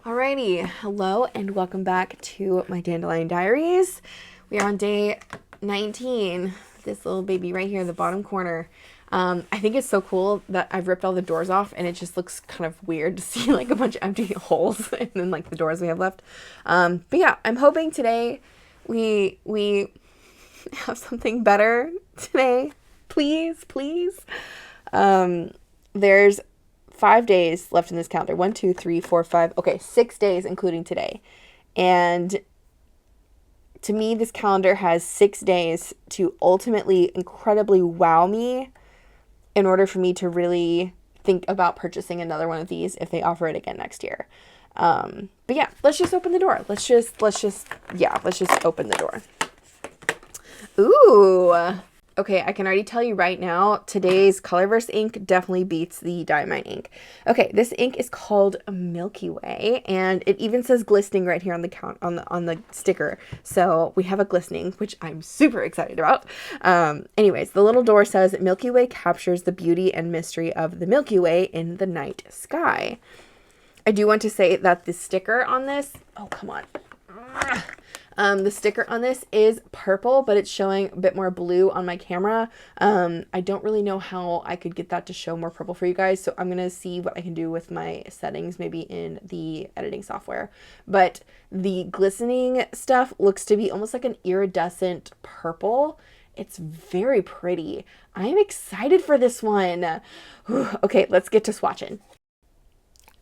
Alrighty, hello and welcome back to my Dandelion Diaries. We are on day 19, this little baby right here in the bottom corner. I think it's so cool that I've ripped all the doors off and it just looks kind of weird to see like a bunch of empty holes and then like the doors we have left. But yeah, I'm hoping today we have something better today. Please. There's 5 days left in this calendar. 1, 2, 3, 4, 5. Okay, 6 days, including today. And to me, this calendar has 6 days to ultimately incredibly wow me in order for me to really think about purchasing another one of these if they offer it again next year. But yeah, let's just open the door. Let's just open the door. Ooh. Okay, I can already tell you right now, today's Colorverse ink definitely beats the Diamine ink. Okay, this ink is called Milky Way, and it even says glistening right here on the sticker. So we have a glistening, which I'm super excited about. Anyways, the little door says Milky Way captures the beauty and mystery of the Milky Way in the night sky. I do want to say that the sticker on this, oh come on. The sticker on this is purple, but it's showing a bit more blue on my camera. I don't really know how I could get that to show more purple for you guys, so I'm going to see what I can do with my settings, maybe in the editing software. But the glistening stuff looks to be almost like an iridescent purple. It's very pretty. I'm excited for this one. Okay, let's get to swatching.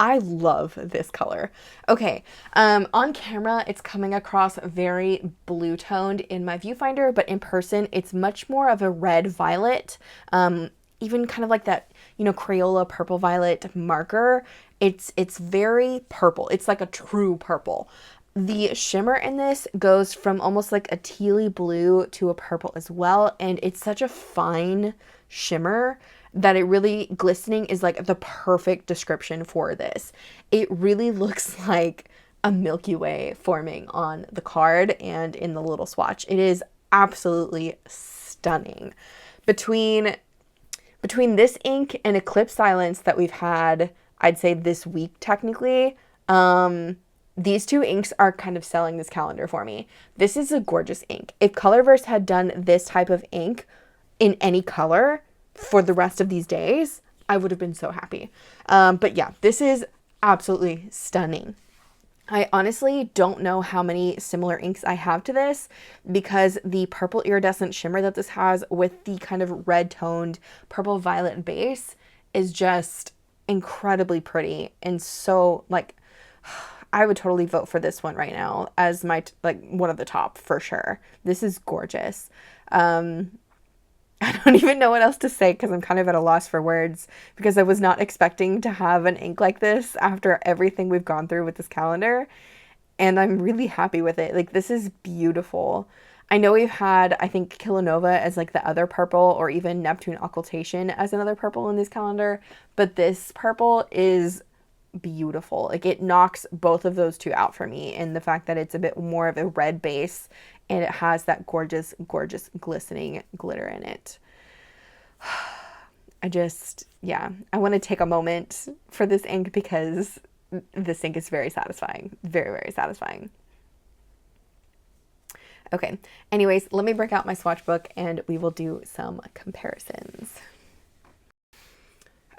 I love this color. Okay, on camera, it's coming across very blue toned in my viewfinder, but in person, it's much more of a red violet, even kind of like that, you know, Crayola purple violet marker. It's very purple. It's like a true purple. The shimmer in this goes from almost like a tealy blue to a purple as well, and it's such a fine shimmer that it really, glistening is like the perfect description for this. It really looks like a Milky Way forming on the card and in the little swatch. It is absolutely stunning. Between this ink and Eclipse Silence that we've had, I'd say this week technically, these two inks are kind of selling this calendar for me. This is a gorgeous ink. If Colorverse had done this type of ink in any color for the rest of these days, I would have been so happy. But yeah, this is absolutely stunning. I honestly don't know how many similar inks I have to this, because the purple iridescent shimmer that this has with the kind of red toned purple violet base is just incredibly pretty. And so like, I would totally vote for this one right now as my like one of the top for sure. This is gorgeous. I don't even know what else to say because I'm kind of at a loss for words, because I was not expecting to have an ink like this after everything we've gone through with this calendar, and I'm really happy with it. Like, this is beautiful. I know we've had, I think, Kilonova as like the other purple, or even Neptune Occultation as another purple in this calendar, but this purple is beautiful. Like, it knocks both of those two out for me, and the fact that it's a bit more of a red base and it has that gorgeous glistening glitter in it. Yeah, I want to take a moment for this ink because this ink is very satisfying. Very satisfying. Okay, anyways, let me break out my swatch book and we will do some comparisons.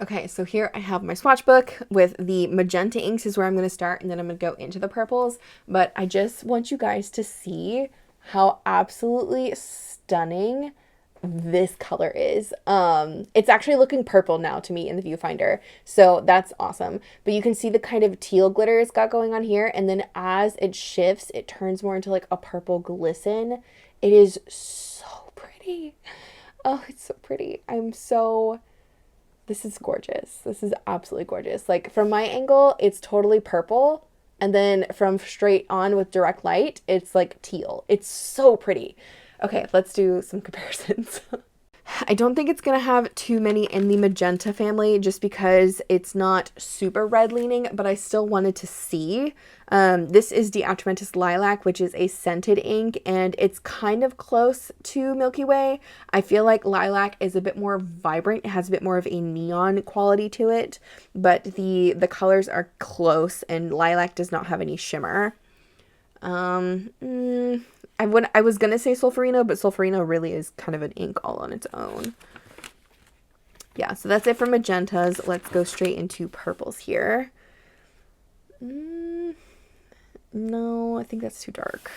Okay, so here I have my swatch book with the magenta inks is where I'm going to start, and then I'm going to go into the purples. But I just want you guys to see how absolutely stunning this color is. It's actually looking purple now to me in the viewfinder, so that's awesome. But you can see the kind of teal glitter it's got going on here, and then as it shifts, it turns more into like a purple glisten. It is so pretty. Oh, it's so pretty. This is gorgeous. This is absolutely gorgeous. Like, from my angle, it's totally purple. And then from straight on with direct light, it's like teal. It's so pretty. Okay, let's do some comparisons. I don't think it's going to have too many in the magenta family just because it's not super red leaning, but I still wanted to see. This is 𝗬𝗏𝗏𝗃𝗏 Lilac, which is a scented ink, and it's kind of close to Milky Way. I feel like Lilac is a bit more vibrant. It has a bit more of a neon quality to it, but the colors are close, and Lilac does not have any shimmer. I was gonna say Sulfurino, but Sulfurino really is kind of an ink all on its own. Yeah, so that's it for magentas. Let's go straight into purples here. No, I think that's too dark.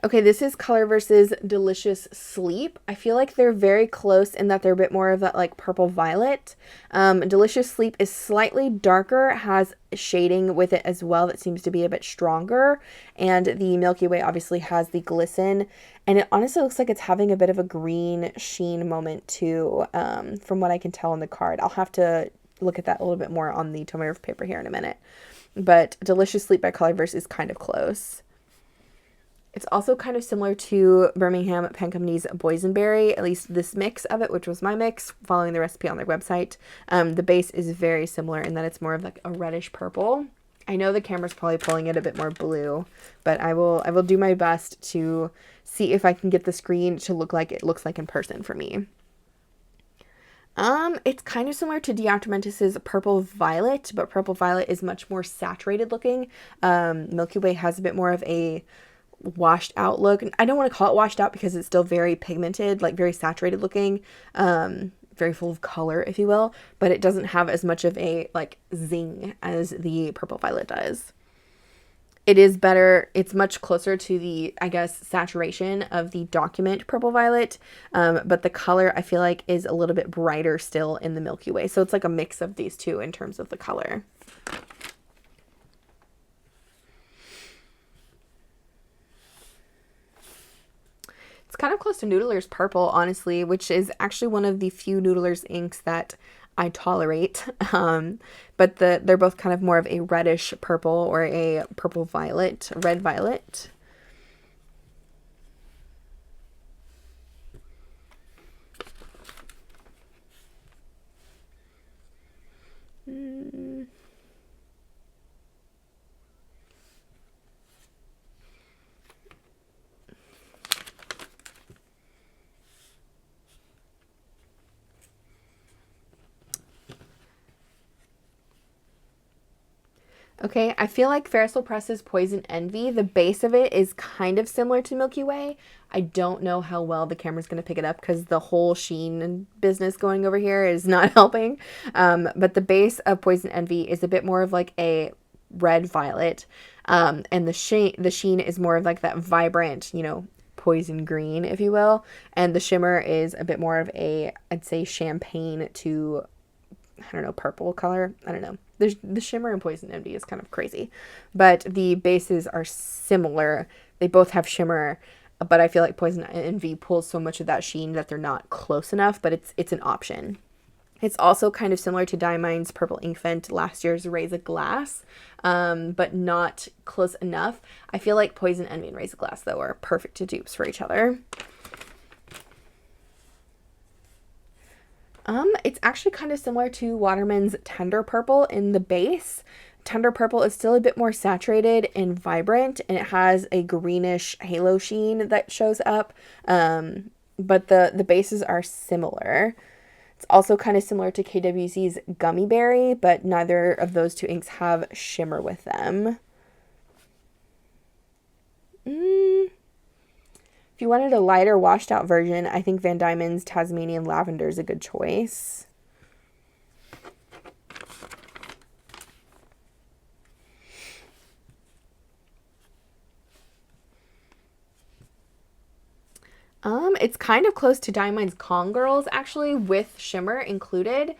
Okay, this is Colorverse's Delicious Sleep. I feel like they're very close in that they're a bit more of that like purple violet. Delicious Sleep is slightly darker, has shading with it as well that seems to be a bit stronger. And the Milky Way obviously has the glisten. And it honestly looks like it's having a bit of a green sheen moment too, from what I can tell on the card. I'll have to look at that a little bit more on the Tomoe paper here in a minute. But Delicious Sleep by Colorverse is kind of close. It's also kind of similar to Birmingham Pen Company's Boysenberry, at least this mix of it, which was my mix, following the recipe on their website. The base is very similar in that it's more of like a reddish purple. I know the camera's probably pulling it a bit more blue, but I will do my best to see if I can get the screen to look like it looks like in person for me. It's kind of similar to 𝗬𝗏𝗏𝗃𝗏's Purple Violet, but Purple Violet is much more saturated looking. Milky Way has a bit more of a washed out look. I don't want to call it washed out because it's still very pigmented, like very saturated looking, very full of color, if you will, but it doesn't have as much of a like zing as the Purple Violet does. It is better. It's much closer to the, I guess, saturation of the Document Purple Violet, but the color I feel like is a little bit brighter still in the Milky Way. So it's like a mix of these two in terms of the color. It's kind of close to Noodler's Purple, honestly, which is actually one of the few Noodler's inks that I tolerate. But they're both kind of more of a reddish purple or a purple violet, red violet. Okay, I feel like Ferrisol Press's Poison Envy, the base of it is kind of similar to Milky Way. I don't know how well the camera's going to pick it up because the whole sheen business going over here is not helping. But the base of Poison Envy is a bit more of like a red violet. And the sheen is more of like that vibrant, you know, poison green, if you will. And the shimmer is a bit more of a, I'd say, champagne to, I don't know, purple color. I don't know. The shimmer in Poison Envy is kind of crazy, but the bases are similar. They both have shimmer, but I feel like Poison Envy pulls so much of that sheen that they're not close enough, but it's an option. It's also kind of similar to Diamine's Purple Inkvent, last year's Raise a Glass, but not close enough. I feel like Poison Envy and Raise a Glass, though, are perfect to dupes for each other. It's actually kind of similar to Waterman's Tender Purple in the base. Tender Purple is still a bit more saturated and vibrant, and it has a greenish halo sheen that shows up, but the bases are similar. It's also kind of similar to KWC's Gummy Berry, but neither of those two inks have shimmer with them. If you wanted a lighter washed out version, I think Van Diemen's Tasmanian Lavender is a good choice. It's kind of close to Diamine's Congirls, actually, with shimmer included.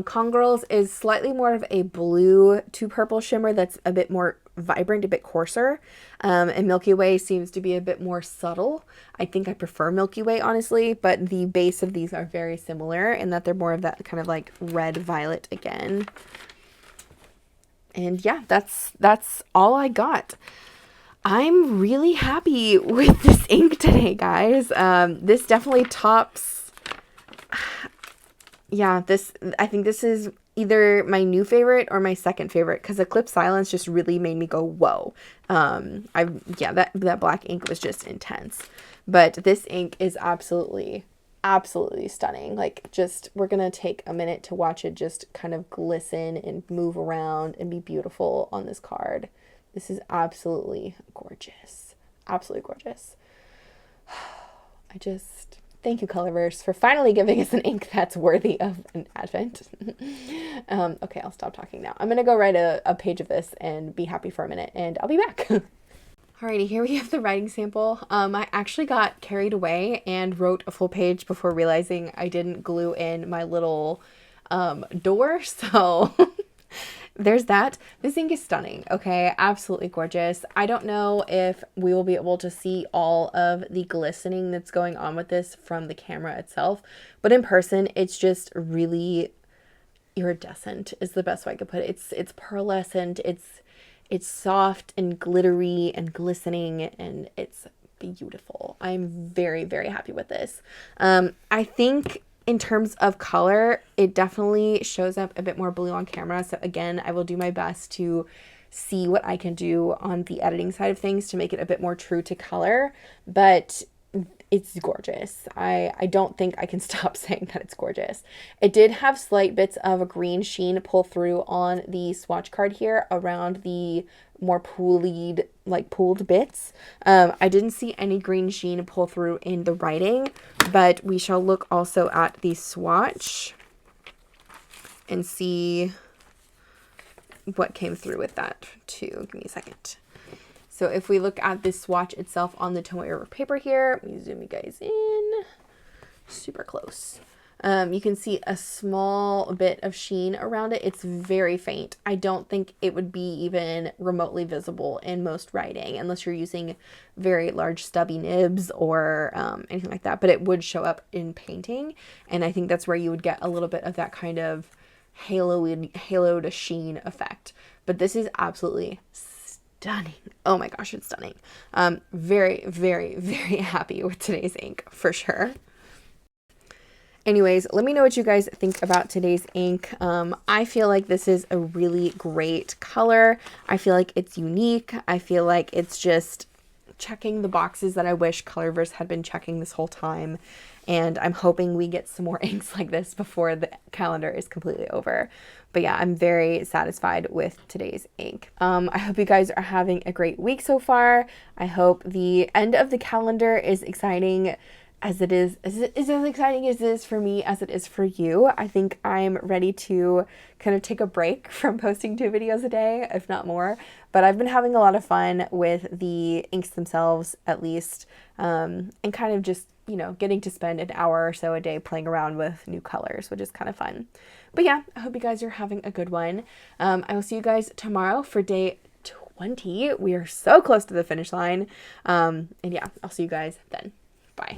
Congirls is slightly more of a blue to purple shimmer that's a bit more vibrant, a bit coarser, and Milky Way seems to be a bit more subtle. I think I prefer Milky Way, honestly, but the base of these are very similar in that they're more of that kind of like red violet again. And yeah, that's all I got. I'm really happy with this ink today, guys. This definitely tops, yeah, I think this is either my new favorite or my second favorite, because Eclipse Silence just really made me go, whoa. Yeah, that black ink was just intense. But this ink is absolutely stunning. Like, just, we're gonna take a minute to watch it just kind of glisten and move around and be beautiful on this card. This is absolutely gorgeous. Absolutely gorgeous. Thank you, Colorverse, for finally giving us an ink that's worthy of an advent. Okay, I'll stop talking now. I'm gonna go write a page of this and be happy for a minute, and I'll be back. Alrighty, here we have the writing sample. I actually got carried away and wrote a full page before realizing I didn't glue in my little door, so there's that. This ink is stunning, okay? Absolutely gorgeous. I don't know if we will be able to see all of the glistening that's going on with this from the camera itself, but in person, it's just really iridescent is the best way I could put it. It's pearlescent, it's soft and glittery and glistening, and it's beautiful. I'm very, very happy with this. I think in terms of color, it definitely shows up a bit more blue on camera. So again, I will do my best to see what I can do on the editing side of things to make it a bit more true to color, but it's gorgeous. I don't think I can stop saying that it's gorgeous. It did have slight bits of a green sheen pull through on the swatch card here around the more pooled bits. I didn't see any green sheen pull through in the writing, but we shall look also at the swatch and see what came through with that too. Give me a second. So if we look at this swatch itself on the Tomoe paper here, let me zoom you guys in super close. You can see a small bit of sheen around it. It's very faint. I don't think it would be even remotely visible in most writing unless you're using very large stubby nibs or anything like that, but it would show up in painting, and I think that's where you would get a little bit of that kind of haloed sheen effect. But this is absolutely stunning. Oh my gosh, it's stunning. Very, very, very happy with today's ink for sure. Anyways, let me know what you guys think about today's ink. I feel like this is a really great color. I feel like it's unique. I feel like it's just checking the boxes that I wish Colorverse had been checking this whole time. And I'm hoping we get some more inks like this before the calendar is completely over. But yeah, I'm very satisfied with today's ink. I hope you guys are having a great week so far. I hope the end of the calendar is exciting as it is as exciting as it is for me as it is for you. I think I'm ready to kind of take a break from posting 2 videos a day, if not more. But I've been having a lot of fun with the inks themselves, at least, and kind of just, you know, getting to spend an hour or so a day playing around with new colors, which is kind of fun. But yeah, I hope you guys are having a good one. I will see you guys tomorrow for day 20. We are so close to the finish line. And yeah, I'll see you guys then. Bye.